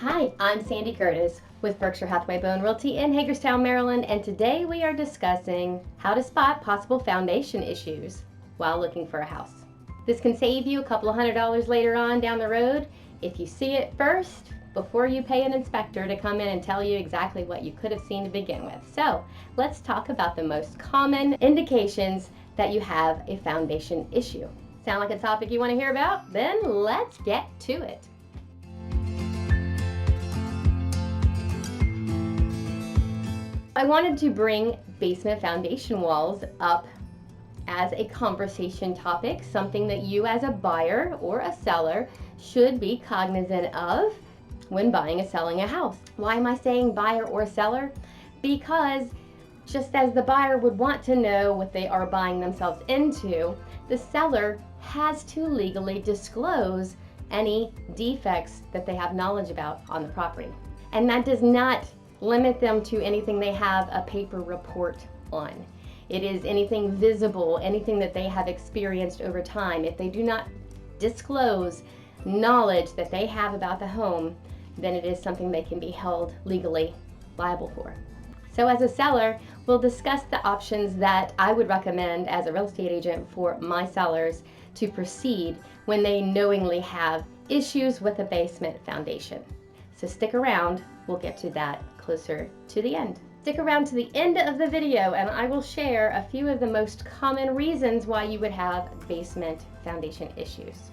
Hi, I'm Sandy Curtis with Berkshire Hathaway Bowen Realty in Hagerstown, Maryland, and today we are discussing how to spot possible foundation issues while looking for a house. This can save you a couple of $100s later on down the road if you see it first before you pay an inspector to come in and tell you exactly what you could have seen to begin with. So let's talk about the most common indications that you have a foundation issue. Sound like a topic you want to hear about? Then let's get to it. I wanted to bring basement foundation walls up as a conversation topic, something that you as a buyer or a seller should be cognizant of when buying and selling a house. Why am I saying buyer or seller? Because just as the buyer would want to know what they are buying themselves into, the seller has to legally disclose any defects that they have knowledge about on the property. And that does not limit them to anything they have a paper report on. It is anything visible, anything that they have experienced over time. If they do not disclose knowledge that they have about the home, then it is something they can be held legally liable for. So as a seller, we'll discuss the options that I would recommend as a real estate agent for my sellers to proceed when they knowingly have issues with a basement foundation. So stick around, we'll get to that closer to the end. Stick around to the end of the video and I will share a few of the most common reasons why you would have basement foundation issues.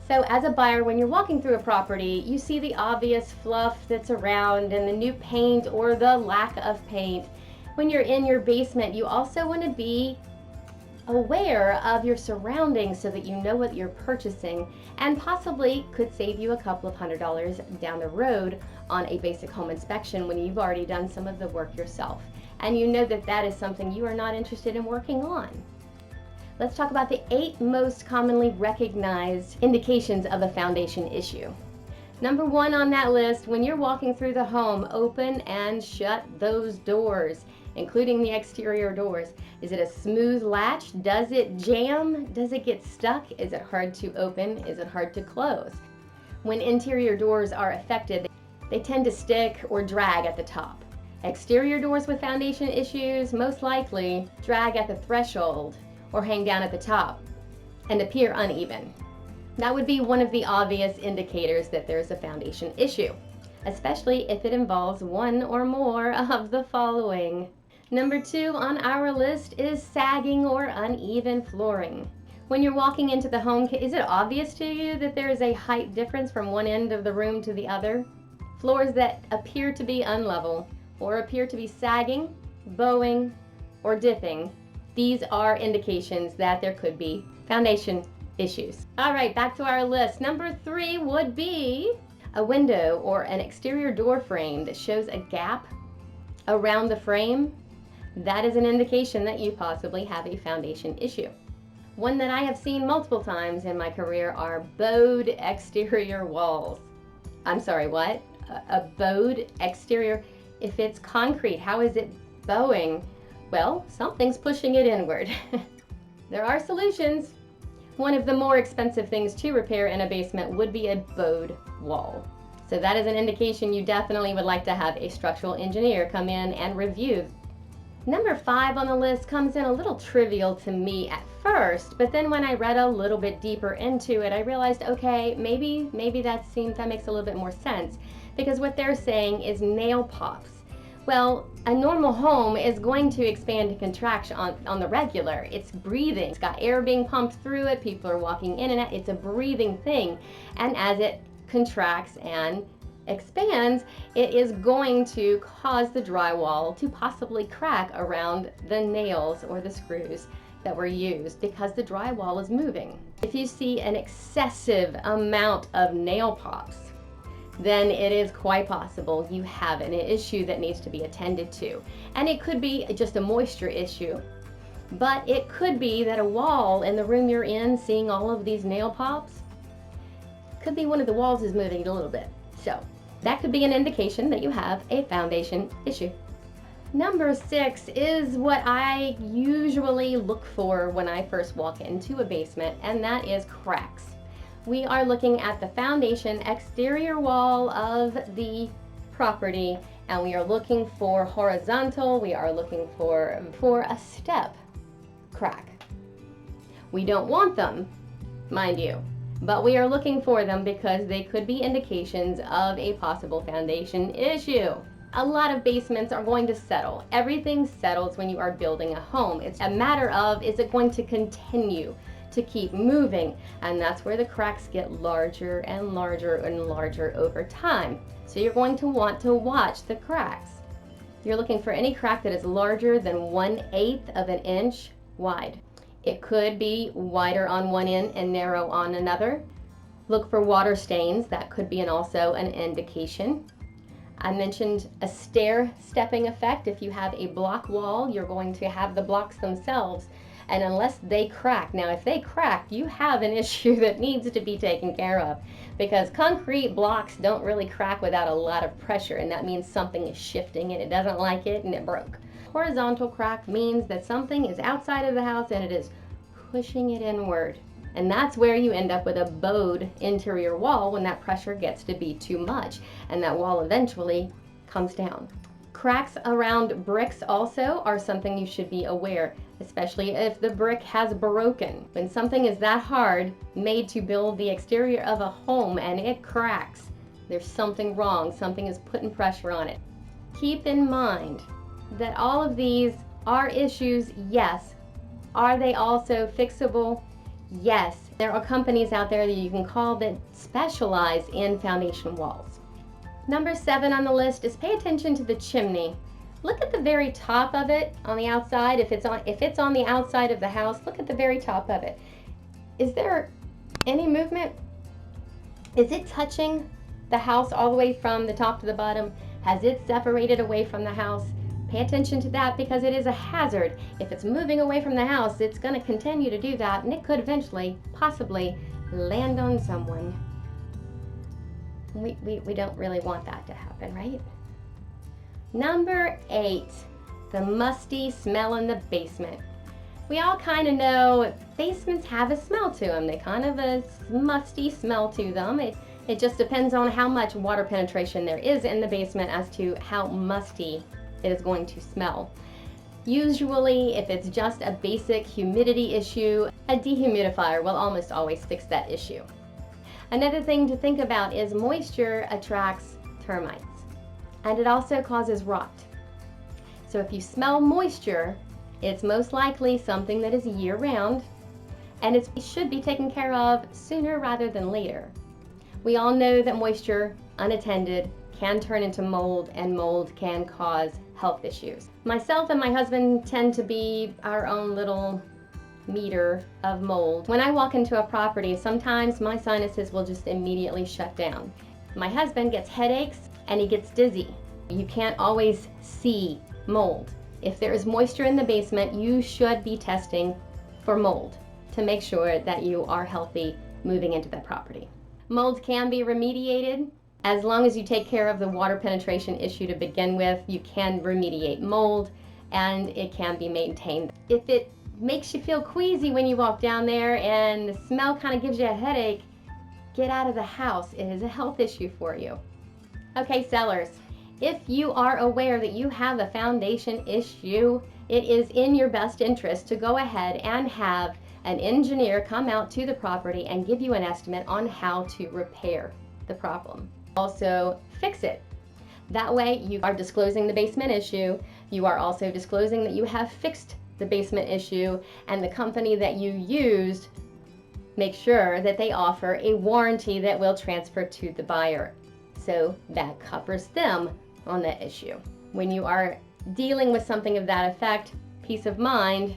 So as a buyer, when you're walking through a property, you see the obvious fluff that's around and the new paint or the lack of paint. When you're in your basement, you also want to be aware of your surroundings so that you know what you're purchasing and possibly could save you a couple of $100s down the road on a basic home inspection when you've already done some of the work yourself and you know that that is something you are not interested in working on. Let's talk about the 8 most commonly recognized indications of a foundation issue. Number 1 on that list, when you're walking through the home, open and shut those doors, including the exterior doors. Is it a smooth latch? Does it jam? Does it get stuck? Is it hard to open? Is it hard to close? When interior doors are affected, they tend to stick or drag at the top. Exterior doors with foundation issues most likely drag at the threshold or hang down at the top and appear uneven. That would be one of the obvious indicators that there's a foundation issue, especially if it involves one or more of the following. Number 2 on our list is sagging or uneven flooring. When you're walking into the home, is it obvious to you that there is a height difference from one end of the room to the other? Floors that appear to be unlevel or appear to be sagging, bowing, or dipping, these are indications that there could be foundation issues. All right, back to our list. Number 3 would be a window or an exterior door frame that shows a gap around the frame. That is an indication that you possibly have a foundation issue. One that I have seen multiple times in my career are bowed exterior walls. I'm sorry, what? A bowed exterior? If it's concrete, how is it bowing? Well, something's pushing it inward. There are solutions. One of the more expensive things to repair in a basement would be a bowed wall. So that is an indication you definitely would like to have a structural engineer come in and review. Number 5 on the list comes in a little trivial to me at first, but then when I read a little bit deeper into it, I realized, okay, maybe that makes a little bit more sense, because what they're saying is nail pops. Well, a normal home is going to expand and contract on the regular. It's breathing. It's got air being pumped through it. People are walking in and out. It's a breathing thing. And as it contracts and expands, it is going to cause the drywall to possibly crack around the nails or the screws that were used because the drywall is moving. If you see an excessive amount of nail pops, then it is quite possible you have an issue that needs to be attended to. And it could be just a moisture issue, but it could be that a wall in the room you're in, seeing all of these nail pops, could be one of the walls is moving a little bit. So that could be an indication that you have a foundation issue. Number 6 is what I usually look for when I first walk into a basement, and that is cracks. We are looking at the foundation exterior wall of the property, and we are looking for horizontal, we are looking for a step crack. We don't want them, mind you, but we are looking for them because they could be indications of a possible foundation issue. A lot of basements are going to settle. Everything settles when you are building a home. It's a matter of, is it going to continue to keep moving? And that's where the cracks get larger and larger and larger over time. So you're going to want to watch the cracks. You're looking for any crack that is larger than 1/8 of an inch wide. It could be wider on one end and narrow on another. Look for water stains. That could be also an indication. I mentioned a stair-stepping effect. If you have a block wall, you're going to have the blocks themselves. And unless they crack, now if they crack, you have an issue that needs to be taken care of, because concrete blocks don't really crack without a lot of pressure, and that means something is shifting and it doesn't like it and it broke. Horizontal crack means that something is outside of the house and it is pushing it inward. And that's where you end up with a bowed interior wall when that pressure gets to be too much, and that wall eventually comes down. Cracks around bricks also are something you should be aware, especially if the brick has broken. When something is that hard, made to build the exterior of a home, and it cracks, there's something wrong. Something is putting pressure on it. Keep in mind that all of these are issues, yes. Are they also fixable? Yes. There are companies out there that you can call that specialize in foundation walls. Number 7 on the list is pay attention to the chimney. Look at the very top of it on the outside. If it's on the outside of the house, look at the very top of it. Is there any movement? Is it touching the house all the way from the top to the bottom? Has it separated away from the house? Pay attention to that, because it is a hazard. If it's moving away from the house, it's going to continue to do that, and it could eventually, possibly, land on someone. We don't really want that to happen, right? Number 8, the musty smell in the basement. We all kind of know basements have a smell to them. They kind of a musty smell to them. It just depends on how much water penetration there is in the basement as to how musty it is going to smell. Usually, if it's just a basic humidity issue, a dehumidifier will almost always fix that issue. Another thing to think about is moisture attracts termites, and it also causes rot. So if you smell moisture, it's most likely something that is year-round, and it should be taken care of sooner rather than later. We all know that moisture, unattended, can turn into mold, and mold can cause health issues. Myself and my husband tend to be our own little meter of mold. When I walk into a property, sometimes my sinuses will just immediately shut down. My husband gets headaches and he gets dizzy. You can't always see mold. If there is moisture in the basement, you should be testing for mold to make sure that you are healthy moving into the property. Mold can be remediated. As long as you take care of the water penetration issue to begin with, you can remediate mold, and it can be maintained. If it makes you feel queasy when you walk down there and the smell kind of gives you a headache, get out of the house. It is a health issue for you. Okay, sellers, if you are aware that you have a foundation issue, it is in your best interest to go ahead and have an engineer come out to the property and give you an estimate on how to repair the problem. Also fix it. That way you are disclosing the basement issue. You are also disclosing that you have fixed the basement issue, and the company that you used, make sure that they offer a warranty that will transfer to the buyer. So that covers them on that issue. When you are dealing with something of that effect, peace of mind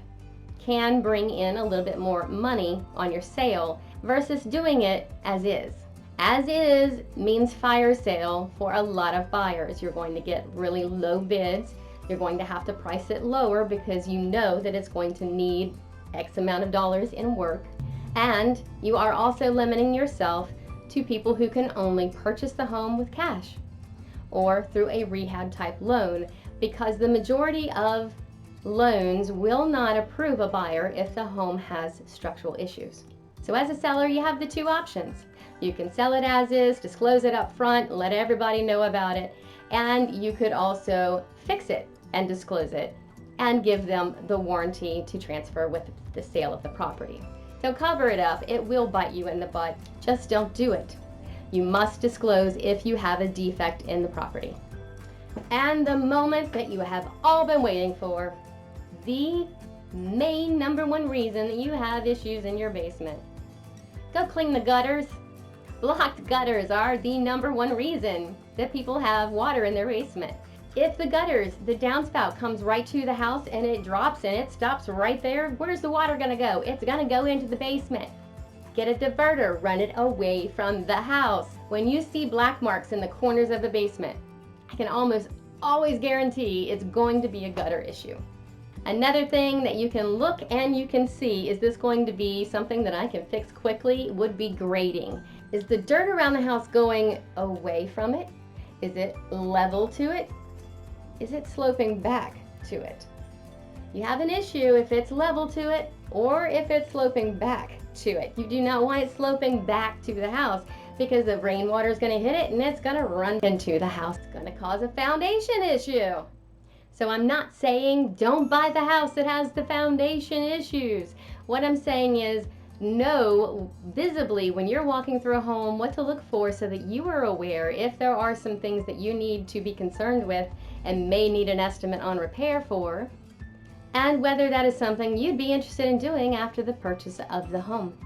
can bring in a little bit more money on your sale versus doing it as is. As is means fire sale for a lot of buyers. You're going to get really low bids. You're going to have to price it lower because you know that it's going to need X amount of dollars in work. And you are also limiting yourself to people who can only purchase the home with cash or through a rehab type loan, because the majority of loans will not approve a buyer if the home has structural issues. So as a seller, you have the two options. You can sell it as is, disclose it up front, let everybody know about it, and you could also fix it and disclose it and give them the warranty to transfer with the sale of the property. So cover it up. It will bite you in the butt. Just don't do it. You must disclose if you have a defect in the property. And the moment that you have all been waiting for, the main #1 reason that you have issues in your basement. Go clean the gutters. Blocked gutters are the #1 reason that people have water in their basement. If the gutters, the downspout comes right to the house and it drops and it stops right there, where's the water gonna go? It's gonna go into the basement. Get a diverter, run it away from the house. When you see black marks in the corners of the basement, I can almost always guarantee it's going to be a gutter issue. Another thing that you can look and you can see, is this going to be something that I can fix quickly, would be grading. Is the dirt around the house going away from it? Is it level to it? Is it sloping back to it? You have an issue if it's level to it or if it's sloping back to it. You do not want it sloping back to the house because the rainwater is going to hit it and it's going to run into the house. It's going to cause a foundation issue. So I'm not saying don't buy the house that has the foundation issues. What I'm saying is know visibly when you're walking through a home what to look for so that you are aware if there are some things that you need to be concerned with and may need an estimate on repair for, and whether that is something you'd be interested in doing after the purchase of the home.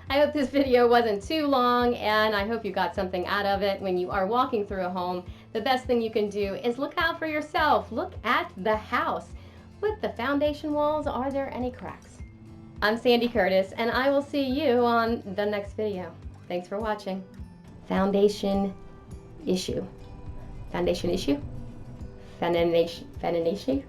I hope this video wasn't too long, and I hope you got something out of it. When you are walking through a home, the best thing you can do is look out for yourself. Look at the house. With the foundation walls, are there any cracks? I'm Sandy Curtis, and I will see you on the next video. Thanks for watching. Foundation issue. Foundation issue? Foundation?